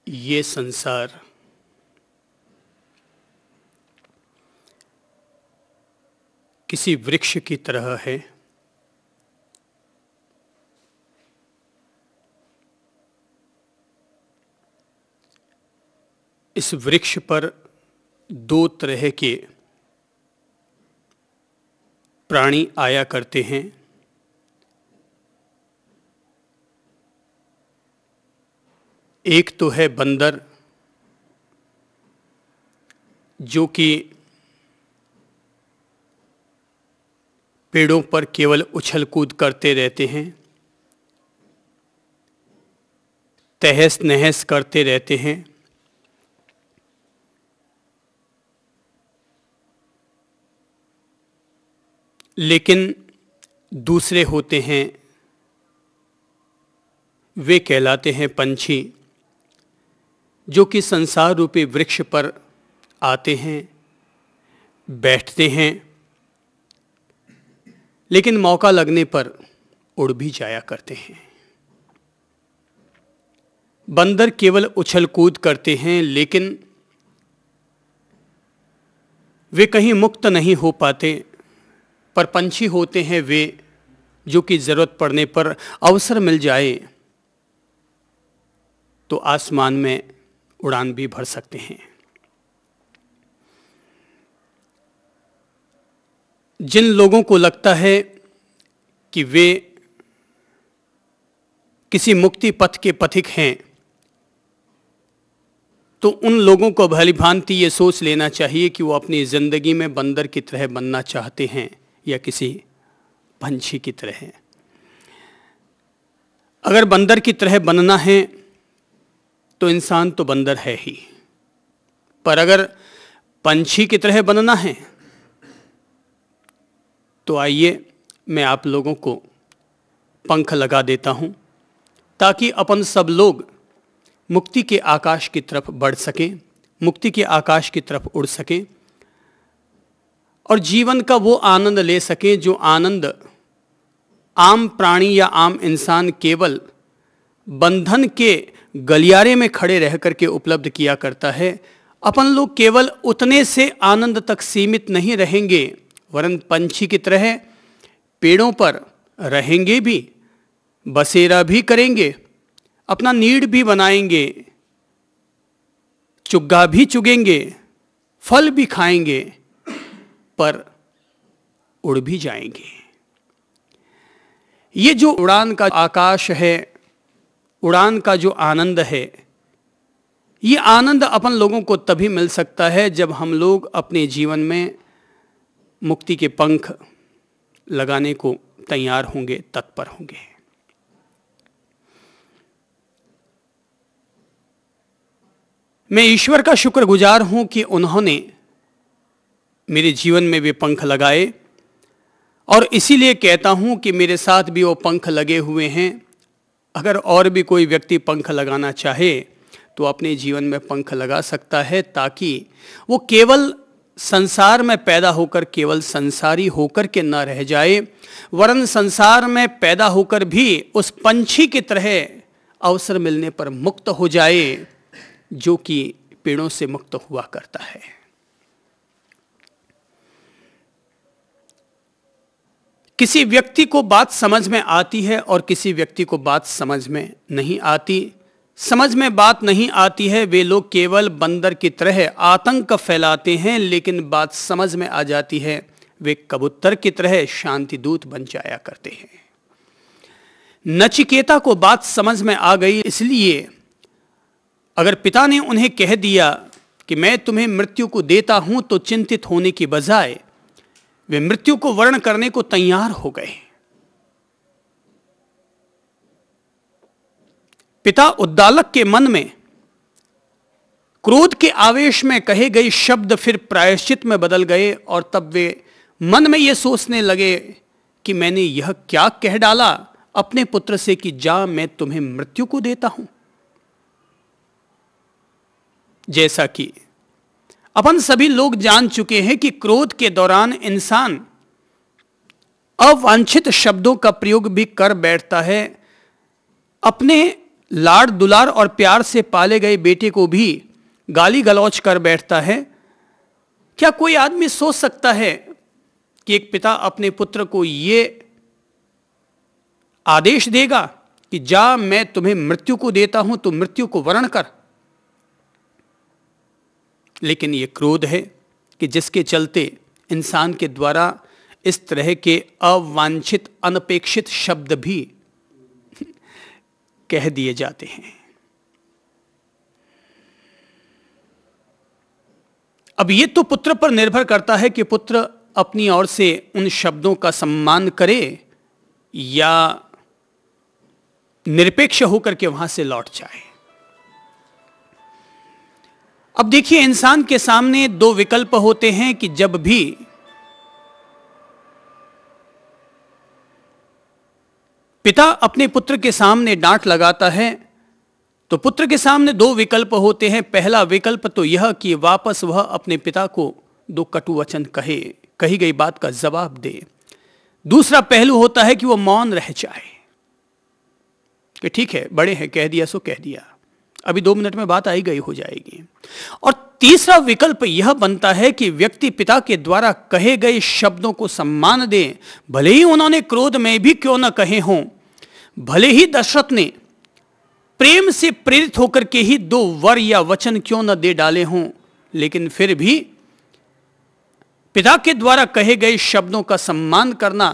ये संसार किसी वृक्ष की तरह है। इस वृक्ष पर दो तरह के प्राणी आया करते हैं। एक तो है बंदर, जो कि पेड़ों पर केवल उछल कूद करते रहते हैं, तहस नहस करते रहते हैं। लेकिन दूसरे होते हैं, वे कहलाते हैं पंछी, जो कि संसार रूपी वृक्ष पर आते हैं, बैठते हैं, लेकिन मौका लगने पर उड़ भी जाया करते हैं। बंदर केवल उछल कूद करते हैं, लेकिन वे कहीं मुक्त नहीं हो पाते। पर पंछी होते हैं वे, जो कि जरूरत पड़ने पर अवसर मिल जाए तो आसमान में उड़ान भी भर सकते हैं। जिन लोगों को लगता है कि वे किसी मुक्ति पथ के पथिक हैं, तो उन लोगों को भली भांति ये सोच लेना चाहिए कि वो अपनी जिंदगी में बंदर की तरह बनना चाहते हैं या किसी पंछी की तरह। अगर बंदर की तरह बनना है तो इंसान तो बंदर है ही, पर अगर पंछी की तरह बनना है तो आइए मैं आप लोगों को पंख लगा देता हूं, ताकि अपन सब लोग मुक्ति के आकाश की तरफ बढ़ सकें, मुक्ति के आकाश की तरफ उड़ सकें और जीवन का वो आनंद ले सकें जो आनंद आम प्राणी या आम इंसान केवल बंधन के गलियारे में खड़े रह करके उपलब्ध किया करता है। अपन लोग केवल उतने से आनंद तक सीमित नहीं रहेंगे, वरन पंछी की तरह पेड़ों पर रहेंगे भी, बसेरा भी करेंगे, अपना नीड़ भी बनाएंगे, चुग्गा भी चुगेंगे, फल भी खाएंगे, पर उड़ भी जाएंगे। ये जो उड़ान का आकाश है, उड़ान का जो आनंद है, ये आनंद अपन लोगों को तभी मिल सकता है जब हम लोग अपने जीवन में मुक्ति के पंख लगाने को तैयार होंगे, तत्पर होंगे। मैं ईश्वर का शुक्रगुजार हूं कि उन्होंने मेरे जीवन में वे पंख लगाए, और इसीलिए कहता हूं कि मेरे साथ भी वो पंख लगे हुए हैं। अगर और भी कोई व्यक्ति पंख लगाना चाहे तो अपने जीवन में पंख लगा सकता है, ताकि वो केवल संसार में पैदा होकर केवल संसारी होकर के न रह जाए, वरन संसार में पैदा होकर भी उस पंछी की तरह अवसर मिलने पर मुक्त हो जाए, जो कि पेड़ों से मुक्त हुआ करता है। किसी व्यक्ति को बात समझ में आती है और किसी व्यक्ति को बात समझ में नहीं आती। समझ में बात नहीं आती है वे लोग केवल बंदर की तरह आतंक फैलाते हैं, लेकिन बात समझ में आ जाती है वे कबूतर की तरह शांति दूत बन जाया करते हैं। नचिकेता को बात समझ में आ गई, इसलिए अगर पिता ने उन्हें कह दिया कि मैं तुम्हें मृत्यु को देता हूं, तो चिंतित होने की बजाय वे मृत्यु को वर्ण करने को तैयार हो गए। पिता उद्दालक के मन में क्रोध के आवेश में कहे गए शब्द फिर प्रायश्चित में बदल गए, और तब वे मन में यह सोचने लगे कि मैंने यह क्या कह डाला अपने पुत्र से कि जा मैं तुम्हें मृत्यु को देता हूं। जैसा कि अपन सभी लोग जान चुके हैं कि क्रोध के दौरान इंसान अवांछित शब्दों का प्रयोग भी कर बैठता है, अपने लाड़ दुलार और प्यार से पाले गए बेटे को भी गाली गलौज कर बैठता है, क्या कोई आदमी सोच सकता है कि एक पिता अपने पुत्र को यह आदेश देगा कि जा, मैं तुम्हें मृत्यु को देता हूं तो मृत्यु को वरण कर? लेकिन यह क्रोध है कि जिसके चलते इंसान के द्वारा इस तरह के अवांछित अनपेक्षित शब्द भी कह दिए जाते हैं। अब यह तो पुत्र पर निर्भर करता है कि पुत्र अपनी ओर से उन शब्दों का सम्मान करे या निरपेक्ष होकर के वहां से लौट जाए। अब देखिए, इंसान के सामने दो विकल्प होते हैं कि जब भी पिता अपने पुत्र के सामने डांट लगाता है तो पुत्र के सामने दो विकल्प होते हैं। पहला विकल्प तो यह कि वापस वह अपने पिता को दो कटु वचन कहे, कही गई बात का जवाब दे। दूसरा पहलू होता है कि वह मौन रह जाए कि ठीक है, बड़े हैं, कह दिया सो कह दिया, अभी 2 मिनट में बात आई गई हो जाएगी। और तीसरा विकल्प यह बनता है कि व्यक्ति पिता के द्वारा कहे गए शब्दों को सम्मान दे, भले ही उन्होंने क्रोध में भी क्यों न कहे हों, भले ही दशरथ ने प्रेम से प्रेरित होकर के ही 2 वर या वचन क्यों न दे डाले हों, लेकिन फिर भी पिता के द्वारा कहे गए शब्दों का सम्मान करना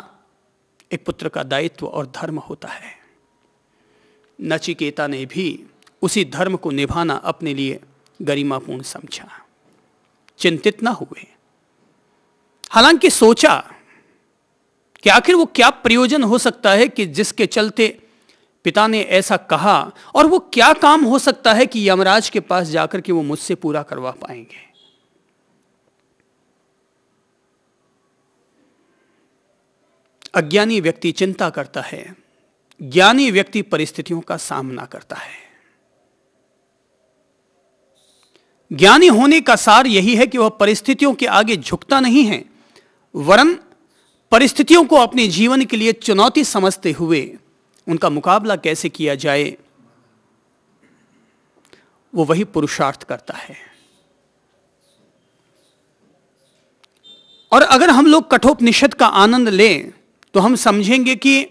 एक पुत्र का दायित्व और धर्म होता है। नचिकेता ने भी उसी धर्म को निभाना अपने लिए गरिमापूर्ण समझा, चिंतित ना हुए। हालांकि सोचा कि आखिर वो क्या प्रयोजन हो सकता है कि जिसके चलते पिता ने ऐसा कहा, और वो क्या काम हो सकता है कि यमराज के पास जाकर के वो मुझसे पूरा करवा पाएंगे। अज्ञानी व्यक्ति चिंता करता है, ज्ञानी व्यक्ति परिस्थितियों का सामना करता है। ज्ञानी होने का सार यही है कि वह परिस्थितियों के आगे झुकता नहीं है, वरन परिस्थितियों को अपने जीवन के लिए चुनौती समझते हुए उनका मुकाबला कैसे किया जाए, वो वही पुरुषार्थ करता है। और अगर हम लोग कठोपनिषद का आनंद लें तो हम समझेंगे कि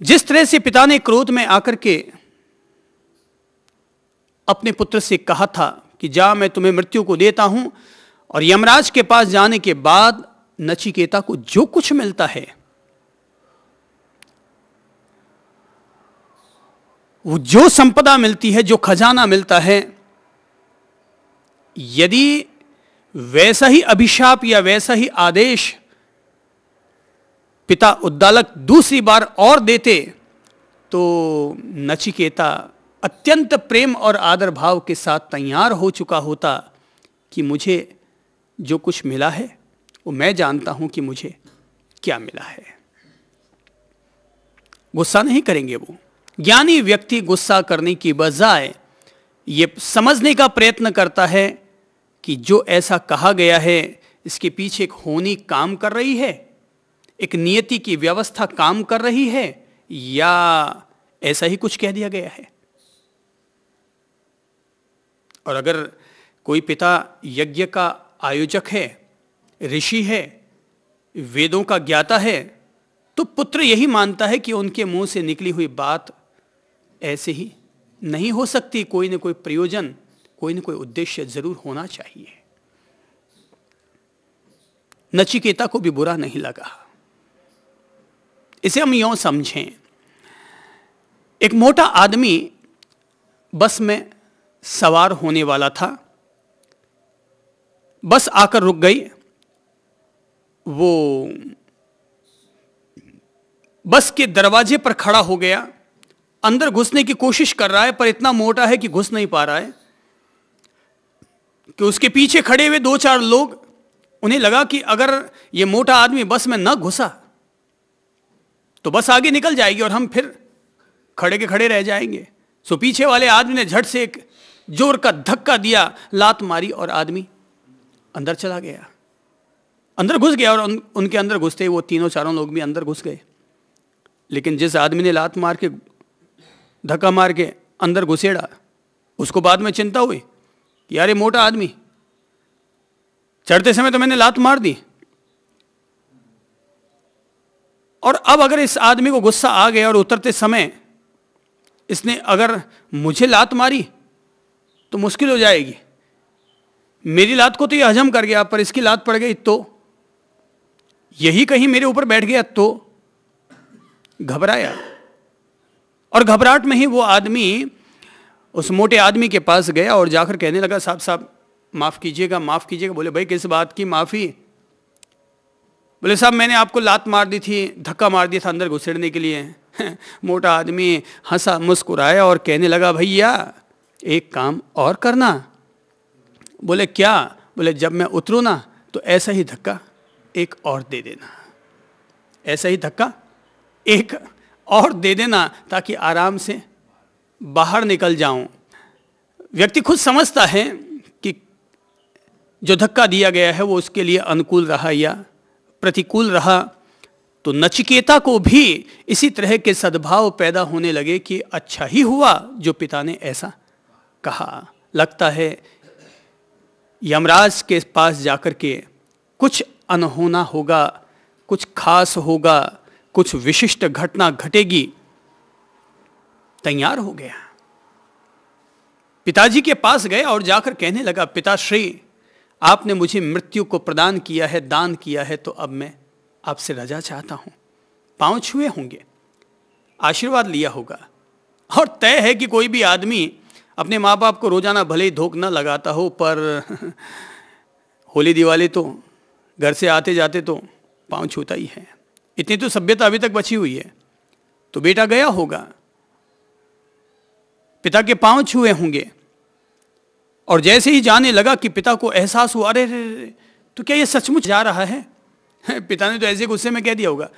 जिस तरह से पिता ने क्रोध में आकर के अपने पुत्र से कहा था कि जा, मैं तुम्हें मृत्यु को देता हूं, और यमराज के पास जाने के बाद नचिकेता को जो कुछ मिलता है वो जो संपदा मिलती है, जो खजाना मिलता है, यदि वैसा ही अभिशाप या वैसा ही आदेश पिता उद्दालक दूसरी बार और देते तो नचिकेता अत्यंत प्रेम और आदर भाव के साथ तैयार हो चुका होता कि मुझे जो कुछ मिला है वो मैं जानता हूं कि मुझे क्या मिला है। गुस्सा नहीं करेंगे वो। ज्ञानी व्यक्ति गुस्सा करने की बजाय ये समझने का प्रयत्न करता है कि जो ऐसा कहा गया है इसके पीछे एक होनी काम कर रही है, एक नियति की व्यवस्था काम कर रही है, या ऐसा ही कुछ कह दिया गया है। और अगर कोई पिता यज्ञ का आयोजक है, ऋषि है, वेदों का ज्ञाता है, तो पुत्र यही मानता है कि उनके मुंह से निकली हुई बात ऐसे ही नहीं हो सकती, कोई न कोई प्रयोजन, कोई न कोई उद्देश्य जरूर होना चाहिए। नचिकेता को भी बुरा नहीं लगा। इसे हम यूं समझें, एक मोटा आदमी बस में सवार होने वाला था, बस आकर रुक गई, वो बस के दरवाजे पर खड़ा हो गया, अंदर घुसने की कोशिश कर रहा है पर इतना मोटा है कि घुस नहीं पा रहा है, कि उसके पीछे खड़े हुए 2-4 लोग, उन्हें लगा कि अगर ये मोटा आदमी बस में न घुसा तो बस आगे निकल जाएगी और हम फिर खड़े के खड़े रह जाएंगे। सो पीछे वाले आदमी ने झट से एक जोर का धक्का दिया, लात मारी और आदमी अंदर चला गया, अंदर घुस गया। और उनके अंदर घुसते वो 3-4 लोग भी अंदर घुस गए। लेकिन जिस आदमी ने लात मार के धक्का मार के अंदर घुसेड़ा। उसको बाद में चिंता हुई कि यार ये मोटा आदमी, चढ़ते समय तो मैंने लात मार दी, और अब अगर इस आदमी को गुस्सा आ गया और उतरते समय इसने अगर मुझे लात मारी तो मुश्किल हो जाएगी। मेरी लात को तो ये हजम कर गया, पर इसकी लात पड़ गई तो, यही कहीं मेरे ऊपर बैठ गया तो। घबराया, और घबराहट में ही वो आदमी उस मोटे आदमी के पास गया और जाकर कहने लगा, साहब साहब माफ़ कीजिएगा, माफ़ कीजिएगा। बोले भाई किस बात की माफ़ी? बोले साहब मैंने आपको लात मार दी थी, धक्का मार दिया था अंदर घुसेड़ने के लिए। मोटा आदमी हंसा, मुस्कुराया और कहने लगा, भैया एक काम और करना। बोले क्या? बोले जब मैं उतरूँ ना तो ऐसा ही धक्का एक और दे देना, ऐसा ही धक्का एक और दे देना, ताकि आराम से बाहर निकल जाऊं। व्यक्ति खुद समझता है कि जो धक्का दिया गया है वो उसके लिए अनुकूल रहा या प्रतिकूल रहा। तो नचिकेता को भी इसी तरह के सद्भाव पैदा होने लगे कि अच्छा ही हुआ जो पिता ने ऐसा कहा। लगता है यमराज के पास जाकर के कुछ अनहोना होगा, कुछ खास होगा, कुछ विशिष्ट घटना घटेगी। तैयार हो गया, पिताजी के पास गया और जाकर कहने लगा, पिताश्री आपने मुझे मृत्यु को प्रदान किया है, दान किया है, तो अब मैं आपसे रजा चाहता हूं। पांव छुए होंगे, आशीर्वाद लिया होगा, और तय है कि कोई भी आदमी अपने माँ बाप को रोजाना भले ही धोख न लगाता हो, पर होली दिवाली तो घर से आते जाते तो पांव छूता ही है। इतनी तो सभ्यता अभी तक बची हुई है। तो बेटा गया होगा, पिता के पांव छुए होंगे, और जैसे ही जाने लगा कि पिता को एहसास हुआ, अरे तो क्या ये सचमुच जा रहा है? पिता ने तो ऐसे गुस्से में कह दिया होगा।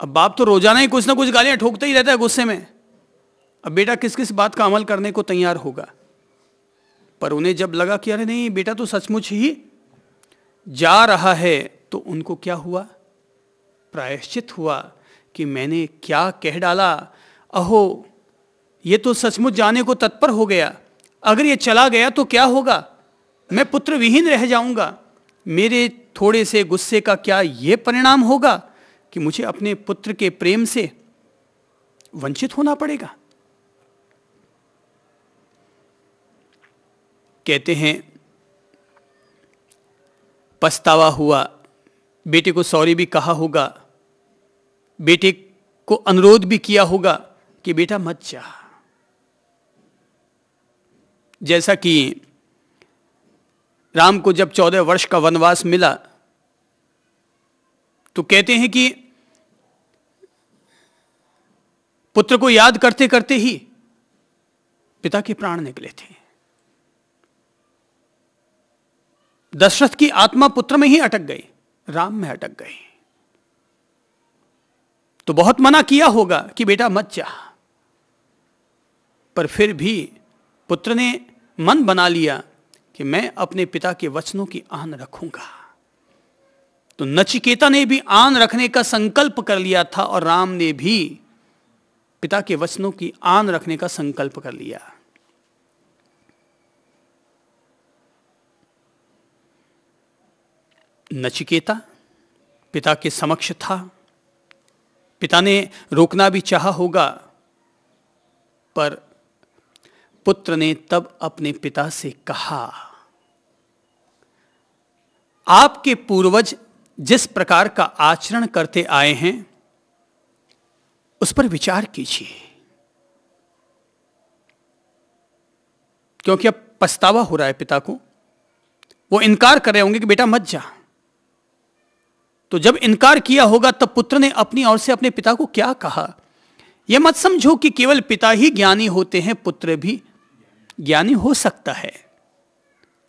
अब बाप तो रोजाना ही कुछ ना कुछ गालियां ठोकता ही रहता है गुस्से में। अब बेटा किस किस बात का अमल करने को तैयार होगा? पर उन्हें जब लगा कि अरे नहीं, बेटा तो सचमुच ही जा रहा है, तो उनको क्या हुआ? प्रायश्चित हुआ कि मैंने क्या कह डाला। अहो, ये तो सचमुच जाने को तत्पर हो गया। अगर ये चला गया तो क्या होगा? मैं पुत्र विहीन रह जाऊंगा। मेरे थोड़े से गुस्से का क्या ये परिणाम होगा कि मुझे अपने पुत्र के प्रेम से वंचित होना पड़ेगा? कहते हैं पछतावा हुआ, बेटे को सॉरी भी कहा होगा, बेटे को अनुरोध भी किया होगा कि बेटा मत जा। जैसा कि राम को जब 14 वर्ष का वनवास मिला, तो कहते हैं कि पुत्र को याद करते करते ही पिता के प्राण निकले थे। दशरथ की आत्मा पुत्र में ही अटक गई, राम में अटक गई। तो बहुत मना किया होगा कि बेटा मत जा, पर फिर भी पुत्र ने मन बना लिया कि मैं अपने पिता के वचनों की आन रखूंगा। तो नचिकेता ने भी आन रखने का संकल्प कर लिया था, और राम ने भी पिता के वचनों की आन रखने का संकल्प कर लिया। नचिकेता पिता के समक्ष था। पिता ने रोकना भी चाहा होगा, पर पुत्र ने तब अपने पिता से कहा, आपके पूर्वज जिस प्रकार का आचरण करते आए हैं उस पर विचार कीजिए, क्योंकि अब पछतावा हो रहा है पिता को। वो इनकार कर रहे होंगे कि बेटा मत जा। तो जब इनकार किया होगा तब पुत्र ने अपनी ओर से अपने पिता को क्या कहा? यह मत समझो कि केवल पिता ही ज्ञानी होते हैं, पुत्र भी ज्ञानी हो सकता है।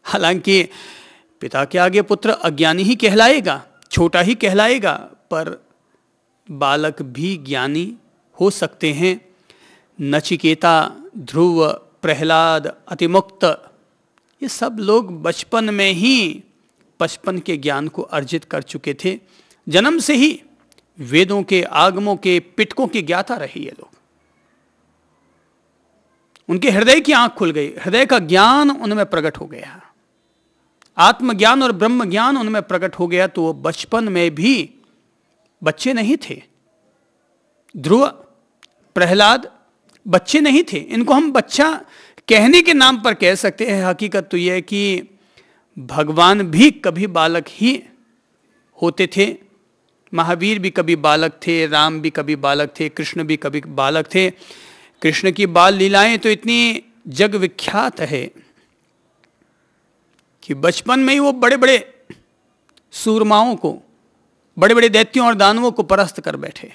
हालांकि पिता के आगे पुत्र अज्ञानी ही कहलाएगा, छोटा ही कहलाएगा, पर बालक भी ज्ञानी हो सकते हैं। नचिकेता, ध्रुव, प्रहलाद, अतिमुक्त, ये सब लोग बचपन में ही 55 के ज्ञान को अर्जित कर चुके थे। जन्म से ही वेदों के, आगमों के, पिटकों के ज्ञाता रहे ये लोग। उनके हृदय की आंख खुल गई, हृदय का ज्ञान उनमें प्रकट हो गया, आत्मज्ञान और ब्रह्म ज्ञान उनमें प्रकट हो गया। तो वो बचपन में भी बच्चे नहीं थे। ध्रुव, प्रहलाद बच्चे नहीं थे। इनको हम बच्चा कहने के नाम पर कह सकते हैं, हकीकत तो यह है कि भगवान भी कभी बालक ही होते थे। महावीर भी कभी बालक थे, राम भी कभी बालक थे, कृष्ण भी कभी बालक थे। कृष्ण की बाल लीलाएं तो इतनी जग विख्यात है कि बचपन में ही वो बड़े बड़े सूरमाओं को, बड़े बड़े दैत्यों और दानवों को परास्त कर बैठे।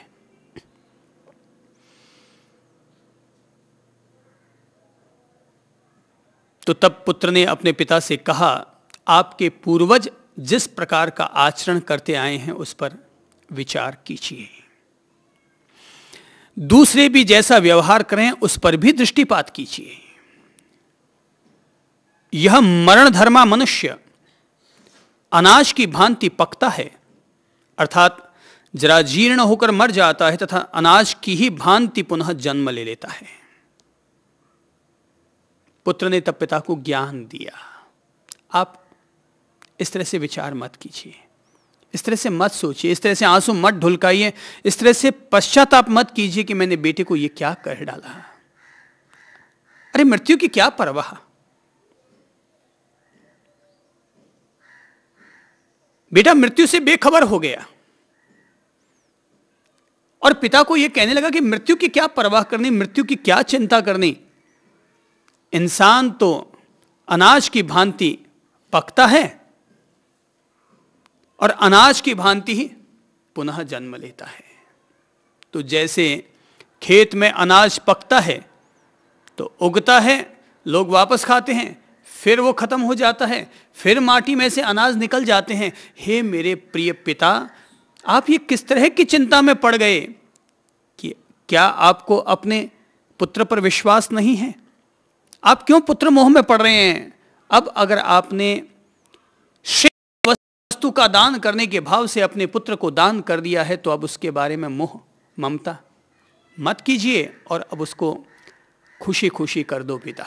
तो तब पुत्र ने अपने पिता से कहा, आपके पूर्वज जिस प्रकार का आचरण करते आए हैं उस पर विचार कीजिए, दूसरे भी जैसा व्यवहार करें उस पर भी दृष्टिपात कीजिए। यह मरण धर्मा मनुष्य अनाज की भांति पकता है, अर्थात जरा जीर्ण होकर मर जाता है तथा अनाज की ही भांति पुनः जन्म ले लेता है। पुत्र ने तब पिता को ज्ञान दिया, आप इस तरह से विचार मत कीजिए, इस तरह से मत सोचिए, इस तरह से आंसू मत ढुलकाइए, इस तरह से पश्चाताप मत कीजिए कि मैंने बेटे को ये क्या कह डाला। अरे मृत्यु की क्या परवाह, बेटा मृत्यु से बेखबर हो गया और पिता को यह कहने लगा कि मृत्यु की क्या परवाह करनी, मृत्यु की क्या चिंता करनी। इंसान तो अनाज की भांति पकता है और अनाज की भांति ही पुनः जन्म लेता है। तो जैसे खेत में अनाज पकता है तो उगता है, लोग वापस खाते हैं, फिर वो खत्म हो जाता है, फिर माटी में से अनाज निकल जाते हैं। हे मेरे प्रिय पिता, आप ये किस तरह की चिंता में पड़ गए कि क्या आपको अपने पुत्र पर विश्वास नहीं है? आप क्यों पुत्र मोह में पड़ रहे हैं? अब अगर आपने श्रेष्ठ वस्तु का दान करने के भाव से अपने पुत्र को दान कर दिया है तो अब उसके बारे में मोह ममता मत कीजिए और अब उसको खुशी खुशी कर दो पिता।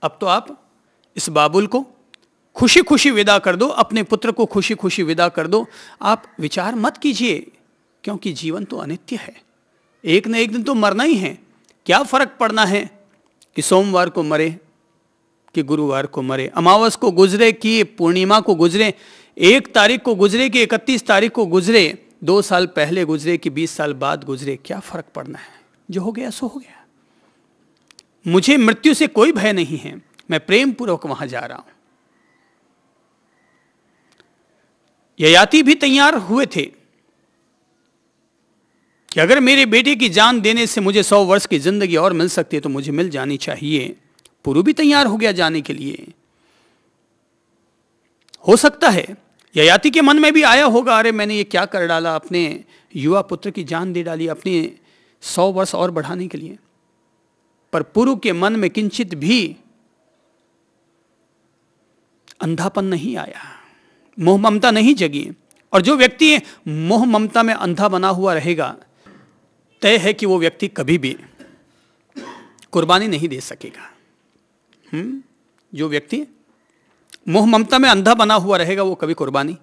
अब तो आप इस बाबुल को खुशी खुशी विदा कर दो, अपने पुत्र को खुशी खुशी विदा कर दो। आप विचार मत कीजिए, क्योंकि जीवन तो अनित्य है, एक न एक दिन तो मरना ही है। क्या फर्क पड़ना है कि सोमवार को मरे कि गुरुवार को मरे, अमावस को गुजरे कि पूर्णिमा को गुजरे, 1 तारीख को गुजरे कि 31 तारीख को गुजरे, 2 साल पहले गुजरे कि 20 साल बाद गुजरे, क्या फर्क पड़ना है? जो हो गया सो हो गया। मुझे मृत्यु से कोई भय नहीं है, मैं प्रेम पूर्वक वहां जा रहा हूं। ययाति भी तैयार हुए थे कि अगर मेरे बेटे की जान देने से मुझे 100 वर्ष की जिंदगी और मिल सकती है तो मुझे मिल जानी चाहिए। पुरु भी तैयार हो गया जाने के लिए। हो सकता है ययाति के मन में भी आया होगा, अरे मैंने ये क्या कर डाला, अपने युवा पुत्र की जान दे डाली अपने 100 वर्ष और बढ़ाने के लिए। पर पुरु के मन में किंचित भी अंधापन नहीं आया, मोह ममता नहीं जगी। और जो व्यक्ति मोह ममता में अंधा बना हुआ रहेगा, तय है कि वो व्यक्ति कभी भी कुर्बानी नहीं दे सकेगा। जो व्यक्ति मोह ममता में अंधा बना हुआ रहेगा वो कभी कुर्बानी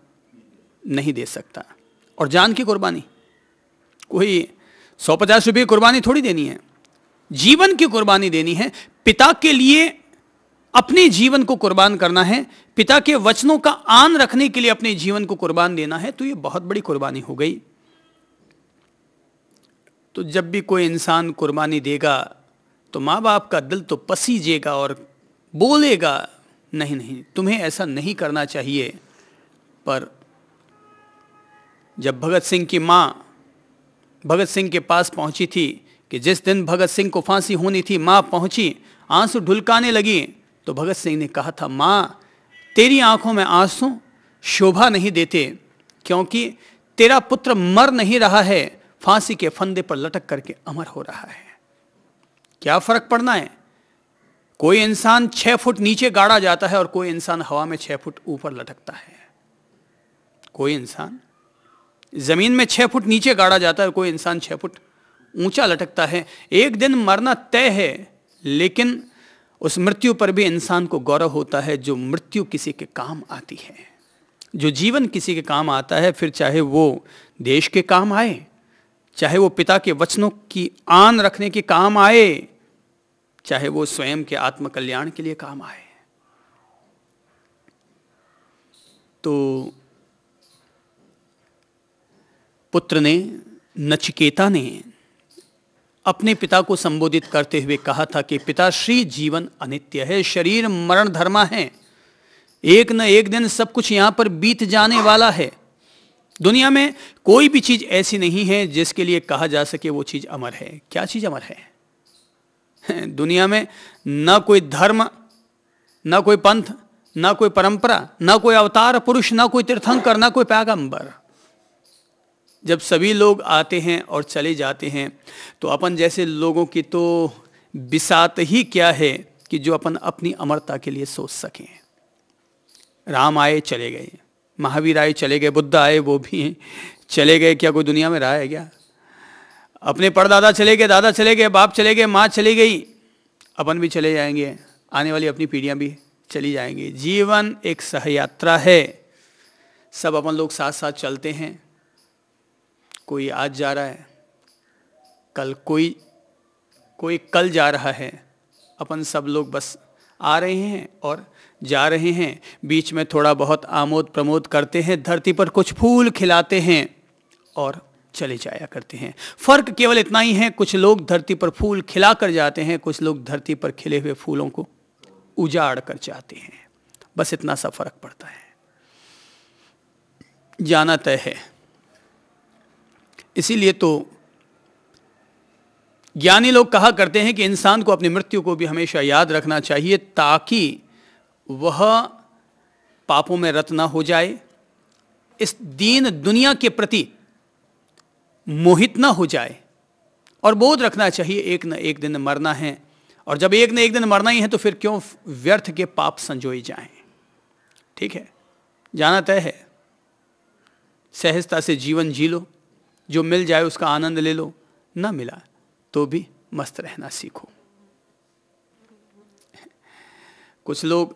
नहीं दे सकता। और जान की कुर्बानी, कोई 150 रुपये कुर्बानी थोड़ी देनी है, जीवन की कुर्बानी देनी है। पिता के लिए अपने जीवन को कुर्बान करना है, पिता के वचनों का आन रखने के लिए अपने जीवन को कुर्बान देना है, तो ये बहुत बड़ी कुर्बानी हो गई। तो जब भी कोई इंसान कुर्बानी देगा तो माँ बाप का दिल तो पसीजेगा और बोलेगा, नहीं नहीं तुम्हें ऐसा नहीं करना चाहिए। पर जब भगत सिंह की माँ भगत सिंह के पास पहुंची थी कि जिस दिन भगत सिंह को फांसी होनी थी, माँ पहुंची, आंसू ढुलकाने लगी, तो भगत सिंह ने कहा था, माँ तेरी आंखों में आंसू शोभा नहीं देते, क्योंकि तेरा पुत्र मर नहीं रहा है, फांसी के फंदे पर लटक करके अमर हो रहा है। क्या फर्क पड़ना है? कोई इंसान 6 फुट नीचे गाड़ा जाता है और कोई इंसान हवा में 6 फुट ऊपर लटकता है। कोई इंसान जमीन में 6 फुट नीचे गाड़ा जाता है और कोई इंसान 6 फुट ऊंचा लटकता है। एक दिन मरना तय है, लेकिन उस मृत्यु पर भी इंसान को गौरव होता है जो मृत्यु किसी के काम आती है, जो जीवन किसी के काम आता है, फिर चाहे वो देश के काम आए, चाहे वो पिता के वचनों की आन रखने के काम आए, चाहे वो स्वयं के आत्मकल्याण के लिए काम आए। तो पुत्र ने, नचिकेता ने अपने पिता को संबोधित करते हुए कहा था कि पिताश्री, जीवन अनित्य है, शरीर मरण धर्मा है, एक न एक दिन सब कुछ यहां पर बीत जाने वाला है। दुनिया में कोई भी चीज ऐसी नहीं है जिसके लिए कहा जा सके वो चीज अमर है। क्या चीज अमर है? दुनिया में ना कोई धर्म, ना कोई पंथ, ना कोई परंपरा, ना कोई अवतार पुरुष, ना कोई तीर्थंकर, ना कोई पैगंबर। जब सभी लोग आते हैं और चले जाते हैं तो अपन जैसे लोगों की तो बिसात ही क्या है कि जो अपन अपनी अमरता के लिए सोच सकें। राम आए चले गए, महावीर आए चले गए, बुद्ध आए वो भी चले गए, क्या कोई दुनिया में रहा है क्या? अपने परदादा चले गए, दादा चले गए, बाप चले गए, माँ चली गई, अपन भी चले जाएंगे, आने वाली अपनी पीढ़ियां भी चली जाएंगी। जीवन एक सहयात्रा है, सब अपन लोग साथ साथ चलते हैं। कोई आज जा रहा है, कल कोई कल जा रहा है, अपन सब लोग बस आ रहे हैं और जा रहे हैं। बीच में थोड़ा बहुत आमोद प्रमोद करते हैं, धरती पर कुछ फूल खिलाते हैं और चले जाया करते हैं। फर्क केवल इतना ही है, कुछ लोग धरती पर फूल खिला कर जाते हैं, कुछ लोग धरती पर खिले हुए फूलों को उजाड़ कर जाते हैं। बस इतना सा फर्क पड़ता है। जाना तय है। इसीलिए तो ज्ञानी लोग कहा करते हैं कि इंसान को अपनी मृत्यु को भी हमेशा याद रखना चाहिए, ताकि वह पापों में रत ना हो जाए, इस दीन दुनिया के प्रति मोहित ना हो जाए, और बोध रखना चाहिए एक न एक दिन मरना है। और जब एक न एक दिन मरना ही है तो फिर क्यों व्यर्थ के पाप संजोए जाएं। ठीक है, जाना तय है। सहजता से जीवन जी लो, जो मिल जाए उसका आनंद ले लो, ना मिला तो भी मस्त रहना सीखो। कुछ लोग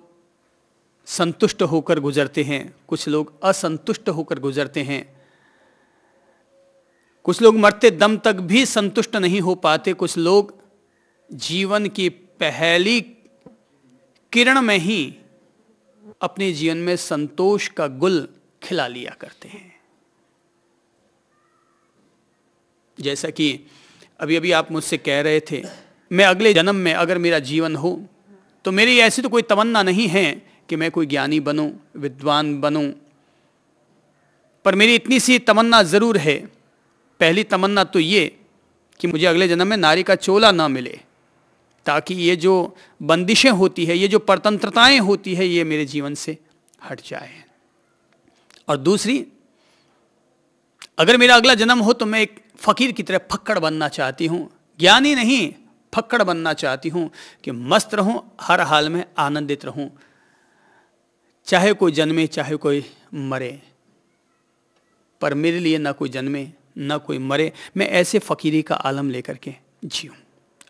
संतुष्ट होकर गुजरते हैं, कुछ लोग असंतुष्ट होकर गुजरते हैं, कुछ लोग मरते दम तक भी संतुष्ट नहीं हो पाते, कुछ लोग जीवन की पहली किरण में ही अपने जीवन में संतोष का गुल खिला लिया करते हैं। जैसा कि अभी अभी आप मुझसे कह रहे थे, मैं अगले जन्म में अगर मेरा जीवन हो तो मेरी ऐसी तो कोई तमन्ना नहीं है कि मैं कोई ज्ञानी बनूं, विद्वान बनूं, पर मेरी इतनी सी तमन्ना ज़रूर है। पहली तमन्ना तो ये कि मुझे अगले जन्म में नारी का चोला ना मिले, ताकि ये जो बंदिशें होती है, ये जो परतंत्रताएं होती है, ये मेरे जीवन से हट जाए। और दूसरी, अगर मेरा अगला जन्म हो तो मैं एक फकीर की तरह फक्कड़ बनना चाहती हूँ, ज्ञानी नहीं, फक्कड़ बनना चाहती हूँ कि मस्त रहूँ, हर हाल में आनंदित रहूँ, चाहे कोई जन्मे चाहे कोई मरे, पर मेरे लिए ना कोई जन्मे ना कोई मरे, मैं ऐसे फकीरी का आलम लेकर के जीऊँ।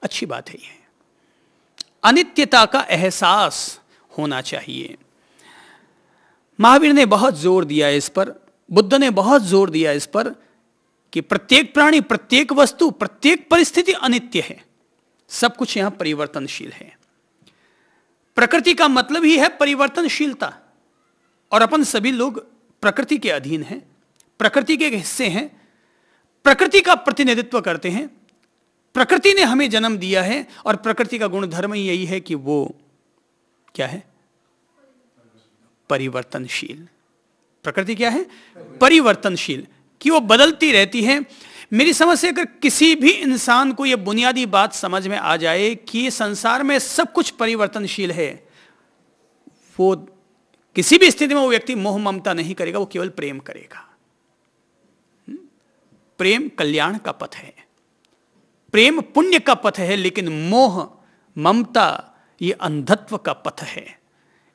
अच्छी बात है ये। अनित्यता का एहसास होना चाहिए। महावीर ने बहुत जोर दिया इस पर, बुद्ध ने बहुत जोर दिया इस पर कि प्रत्येक प्राणी, प्रत्येक वस्तु, प्रत्येक परिस्थिति अनित्य है, सब कुछ यहां परिवर्तनशील है। प्रकृति का मतलब ही है परिवर्तनशीलता, और अपन सभी लोग प्रकृति के अधीन हैं, प्रकृति के हिस्से हैं, प्रकृति का प्रतिनिधित्व करते हैं। प्रकृति ने हमें जन्म दिया है और प्रकृति का गुणधर्म ही यही है कि वो क्या है? परिवर्तनशील। प्रकृति क्या है? परिवर्तनशील, कि वो बदलती रहती है। मेरी समझ से अगर किसी भी इंसान को यह बुनियादी बात समझ में आ जाए कि संसार में सब कुछ परिवर्तनशील है, वो किसी भी स्थिति में वो व्यक्ति मोह ममता नहीं करेगा, वो केवल प्रेम करेगा। प्रेम कल्याण का पथ है, प्रेम पुण्य का पथ है, लेकिन मोह ममता ये अंधत्व का पथ है,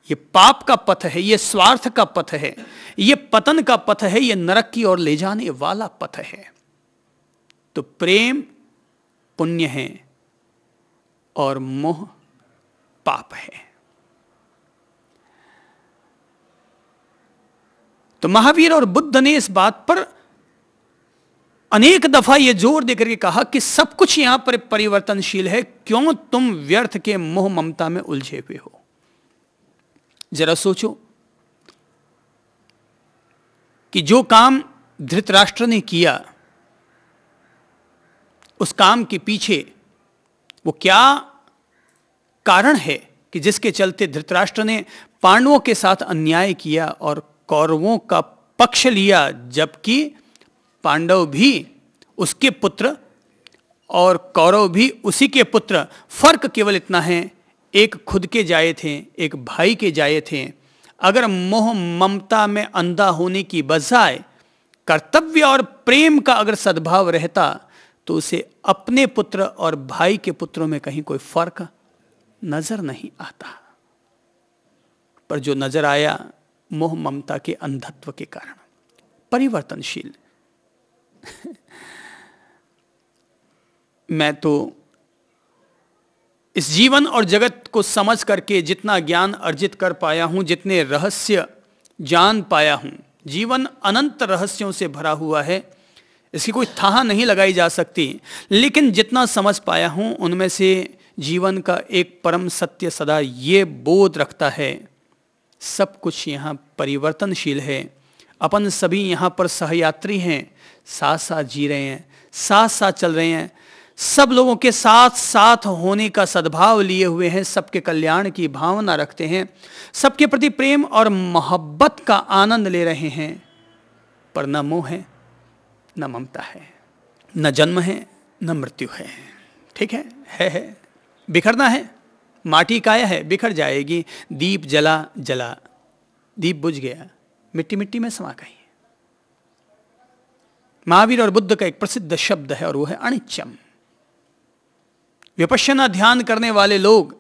ये पाप का पथ है, ये स्वार्थ का पथ है, ये पतन का पथ है, ये नरक की ओर ले जाने वाला पथ है। तो प्रेम पुण्य है और मोह पाप है। तो महावीर और बुद्ध ने इस बात पर अनेक दफा यह जोर देकर के कहा कि सब कुछ यहां पर परिवर्तनशील है, क्यों तुम व्यर्थ के मोह ममता में उलझे हुए हो। जरा सोचो कि जो काम धृतराष्ट्र ने किया, उस काम के पीछे वो क्या कारण है कि जिसके चलते धृतराष्ट्र ने पांडवों के साथ अन्याय किया और कौरवों का पक्ष लिया, जबकि पांडव भी उसके पुत्र और कौरव भी उसी के पुत्र। फर्क केवल इतना है, एक खुद के जाए थे, एक भाई के जाए थे। अगर मोह ममता में अंधा होने की बजाय कर्तव्य और प्रेम का अगर सद्भाव रहता तो उसे अपने पुत्र और भाई के पुत्रों में कहीं कोई फर्क नजर नहीं आता। पर जो नजर आया मोह ममता के अंधत्व के कारण। परिवर्तनशील मैं तो इस जीवन और जगत को समझ करके जितना ज्ञान अर्जित कर पाया हूं, जितने रहस्य जान पाया हूं, जीवन अनंत रहस्यों से भरा हुआ है, इसकी कोई थाह नहीं लगाई जा सकती। लेकिन जितना समझ पाया हूं उनमें से जीवन का एक परम सत्य सदा ये बोध रखता है, सब कुछ यहाँ परिवर्तनशील है। अपन सभी यहाँ पर सहयात्री हैं, साथ साथ जी रहे हैं, साथ साथ चल रहे हैं, सब लोगों के साथ साथ होने का सद्भाव लिए हुए हैं, सबके कल्याण की भावना रखते हैं, सबके प्रति प्रेम और मोहब्बत का आनंद ले रहे हैं। पर न मोह है, न ममता है, न जन्म है, न मृत्यु है। ठीक है, बिखरना है, माटी काया है, बिखर जाएगी। दीप जला जला, दीप बुझ गया, मिट्टी मिट्टी में समा गई। महावीर और बुद्ध का एक प्रसिद्ध शब्द है और वो है अनित्यम। विपश्यना ध्यान करने वाले लोग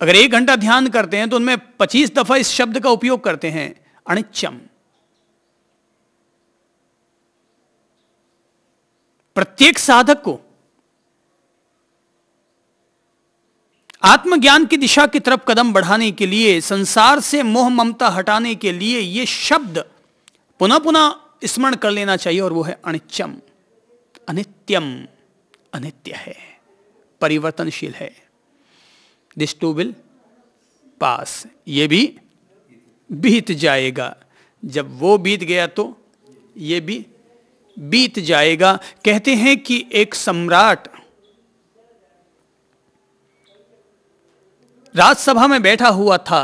अगर 1 घंटा ध्यान करते हैं तो उनमें 25 दफा इस शब्द का उपयोग करते हैं, अनित्यम। प्रत्येक साधक को आत्मज्ञान की दिशा की तरफ कदम बढ़ाने के लिए, संसार से मोह ममता हटाने के लिए यह शब्द पुनः पुनः स्मरण कर लेना चाहिए और वो है अनित्यम। अनित्यम अनित्य है, परिवर्तनशील है। दिस टू विल पास, ये भी बीत जाएगा। जब वो बीत गया तो ये भी बीत जाएगा। कहते हैं कि एक सम्राट राजसभा में बैठा हुआ था,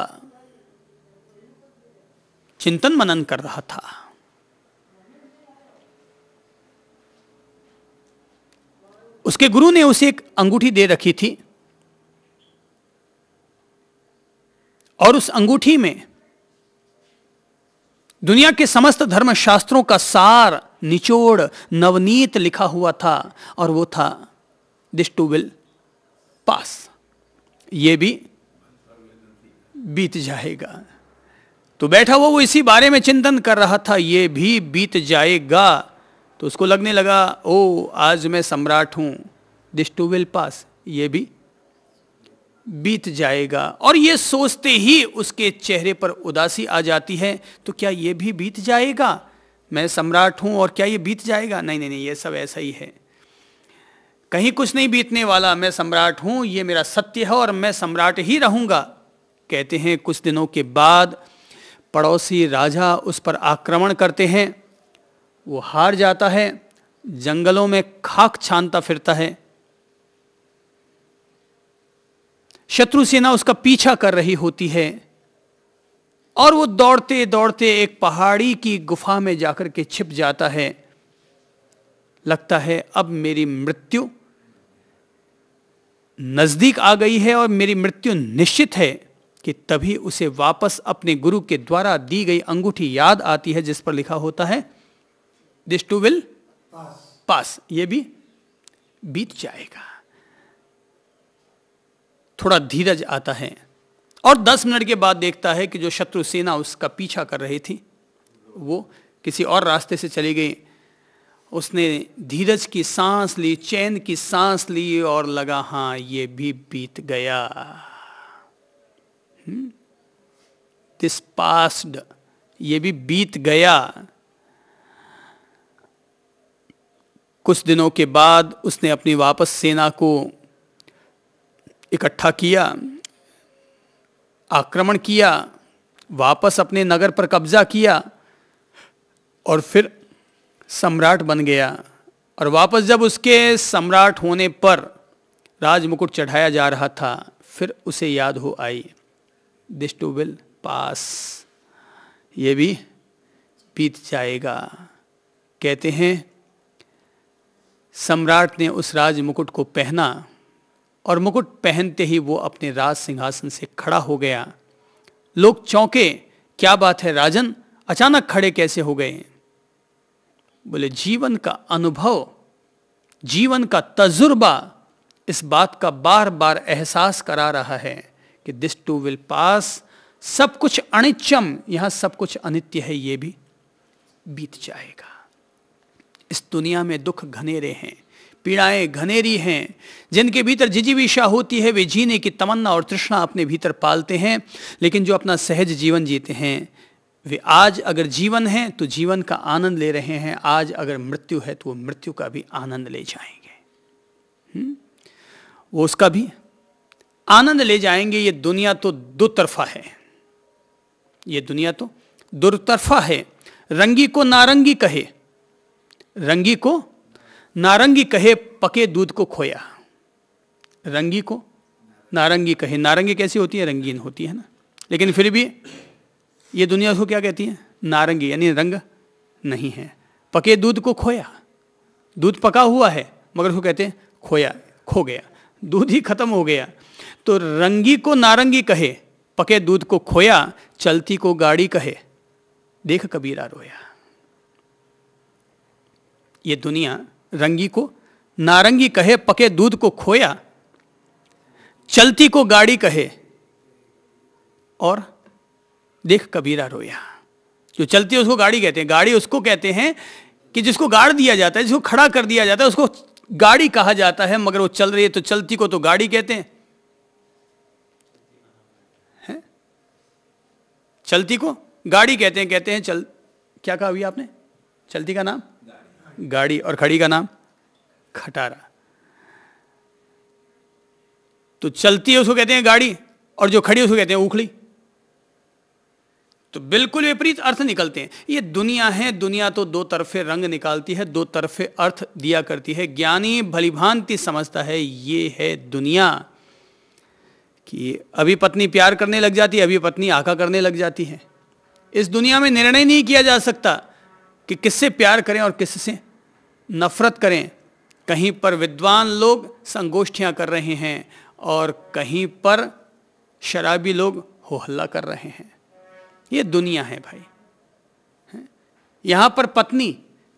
चिंतन मनन कर रहा था। उसके गुरु ने उसे एक अंगूठी दे रखी थी और उस अंगूठी में दुनिया के समस्त धर्म शास्त्रों का सार, निचोड़, नवनीत लिखा हुआ था और वो था दिस टू विल पास, ये भी बीत जाएगा। तो बैठा हुआ वो इसी बारे में चिंतन कर रहा था, ये भी बीत जाएगा। तो उसको लगने लगा, ओ आज मैं सम्राट हूं, दिस टू विल पास, ये भी बीत जाएगा। और ये सोचते ही उसके चेहरे पर उदासी आ जाती है। तो क्या ये भी बीत जाएगा? मैं सम्राट हूं और क्या ये बीत जाएगा? नहीं नहीं नहीं, ये सब ऐसा ही है, कहीं कुछ नहीं बीतने वाला। मैं सम्राट हूं, ये मेरा सत्य है और मैं सम्राट ही रहूंगा। कहते हैं कुछ दिनों के बाद पड़ोसी राजा उस पर आक्रमण करते हैं, वो हार जाता है, जंगलों में खाक छानता फिरता है। शत्रु सेना उसका पीछा कर रही होती है और वो दौड़ते दौड़ते एक पहाड़ी की गुफा में जाकर के छिप जाता है। लगता है अब मेरी मृत्यु नजदीक आ गई है और मेरी मृत्यु निश्चित है, कि तभी उसे वापस अपने गुरु के द्वारा दी गई अंगूठी याद आती है जिस पर लिखा होता है दिस टू विल पास, ये भी बीत जाएगा। थोड़ा धीरज आता है और 10 मिनट के बाद देखता है कि जो शत्रु सेना उसका पीछा कर रही थी वो किसी और रास्ते से चली गई उसने धीरज की सांस ली, चैन की सांस ली और लगा हां ये भी बीत गया। दिस पास्ड, ये भी बीत गया। कुछ दिनों के बाद उसने अपनी वापस सेना को इकट्ठा किया, आक्रमण किया, वापस अपने नगर पर कब्जा किया और फिर सम्राट बन गया। और वापस जब उसके सम्राट होने पर राजमुकुट चढ़ाया जा रहा था, फिर उसे याद हो आई, दिस टू विल पास, ये भी बीत जाएगा। कहते हैं सम्राट ने उस राज मुकुट को पहना और मुकुट पहनते ही वो अपने राज सिंहासन से खड़ा हो गया। लोग चौंके, क्या बात है राजन, अचानक खड़े कैसे हो गए? बोले जीवन का अनुभव, जीवन का तजुर्बा इस बात का बार बार एहसास करा रहा है कि दिस टू विल पास, सब कुछ अनित्यम, यहां सब कुछ अनित्य है, ये भी बीत जाएगा। इस दुनिया में दुख घनेरे हैं, पीड़ाएं घनेरी हैं। जिनके भीतर जिजीविषा होती है वे जीने की तमन्ना और तृष्णा अपने भीतर पालते हैं, लेकिन जो अपना सहज जीवन जीते हैं वे आज अगर जीवन है तो जीवन का आनंद ले रहे हैं, आज अगर मृत्यु है तो वो मृत्यु का भी आनंद ले जाएंगे। वो उसका भी आनंद ले जाएंगे। ये दुनिया तो दो तरफा है, ये दुनिया तो दुतरफा है। रंगी को नारंगी कहे, रंगी को नारंगी कहे, पके दूध को खोया। रंगी को नारंगी कहे, नारंगी कैसी होती है? रंगीन होती है ना, लेकिन फिर भी ये दुनिया उसको क्या कहती है? नारंगी, यानी रंग नहीं है। पके दूध को खोया, दूध पका हुआ है मगर उसको कहते हैं खोया, खो गया, दूध ही खत्म हो गया। तो रंगी को नारंगी कहे, पके दूध को खोया, चलती को गाड़ी कहे, देख कबीरा रोया। ये दुनिया रंगी को नारंगी कहे, पके दूध को खोया, चलती को गाड़ी कहे और देख कबीरा रोया। जो चलती है उसको गाड़ी कहते हैं। गाड़ी उसको कहते हैं कि जिसको गाड़ दिया जाता है, जिसको खड़ा कर दिया जाता है, उसको गाड़ी कहा जाता है, मगर वो चल रही है तो चलती को तो गाड़ी कहते हैं। चलती को गाड़ी कहते हैं, कहते हैं चल, क्या कहा अभी आपने? चलती का नाम गाड़ी और खड़ी का नाम खटारा। तो चलती है उसको कहते हैं गाड़ी और जो खड़ी उसको कहते हैं उखली। तो बिल्कुल विपरीत अर्थ निकलते हैं। ये दुनिया है, दुनिया तो दो तरफे रंग निकालती है, दो तरफे अर्थ दिया करती है। ज्ञानी भलीभांति समझता है ये है दुनिया, कि अभी पत्नी प्यार करने लग जाती है, अभी पत्नी आका करने लग जाती है। इस दुनिया में निर्णय नहीं किया जा सकता कि किससे प्यार करें और किससे नफरत करें। कहीं पर विद्वान लोग संगोष्ठियां कर रहे हैं और कहीं पर शराबी लोग हो हल्ला कर रहे हैं। ये दुनिया है भाई। यहां पर पत्नी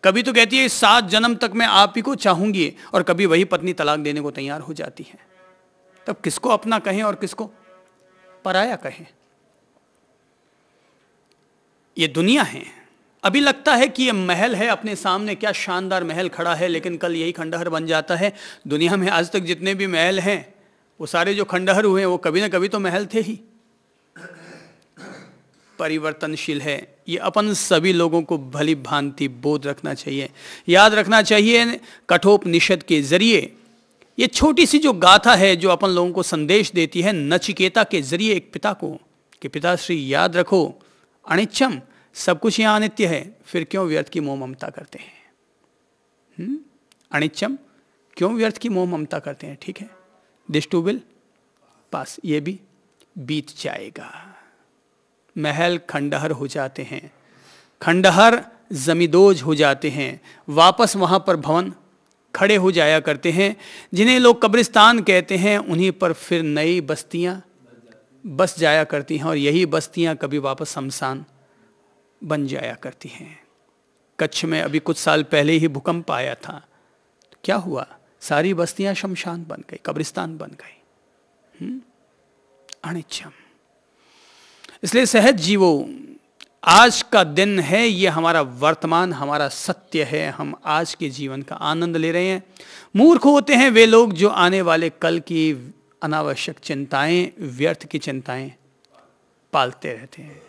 कभी तो कहती है 7 जन्म तक मैं आप ही को चाहूंगी, और कभी वही पत्नी तलाक देने को तैयार हो जाती है। तब किसको अपना कहें और किसको पराया कहें? ये दुनिया है। अभी लगता है कि ये महल है अपने सामने, क्या शानदार महल खड़ा है, लेकिन कल यही खंडहर बन जाता है। दुनिया में आज तक जितने भी महल हैं वो सारे जो खंडहर हुए वो कभी ना कभी तो महल थे ही। परिवर्तनशील है। ये अपन सभी लोगों को भली भांति बोध रखना चाहिए, याद रखना चाहिए। कठोपनिषद के जरिए ये छोटी सी जो गाथा है जो अपन लोगों को संदेश देती है, नचिकेता के जरिए एक पिता को, कि पिताश्री याद रखो अनित्यम, सब कुछ यहाँ अनित्य है, फिर क्यों व्यर्थ की मोह ममता करते हैं? अनित्यम, क्यों व्यर्थ की मोह ममता करते हैं? ठीक है, दिस टू विल पास, ये भी बीत जाएगा। महल खंडहर हो जाते हैं, खंडहर जमींदोज हो जाते हैं, वापस वहाँ पर भवन खड़े हो जाया करते हैं। जिन्हें लोग कब्रिस्तान कहते हैं उन्हीं पर फिर नई बस्तियाँ बस जाया करती हैं, और यही बस्तियाँ कभी वापस शमशान बन जाया करती हैं। कच्छ में अभी कुछ साल पहले ही भूकंप आया था, तो क्या हुआ? सारी बस्तियाँ शमशान बन गई, कब्रिस्तान बन गई। अनित्यम। इसलिए सहज जीवो, आज का दिन है, ये हमारा वर्तमान, हमारा सत्य है। हम आज के जीवन का आनंद ले रहे हैं। मूर्ख होते हैं वे लोग जो आने वाले कल की अनावश्यक चिंताएं, व्यर्थ की चिंताएं पालते रहते हैं।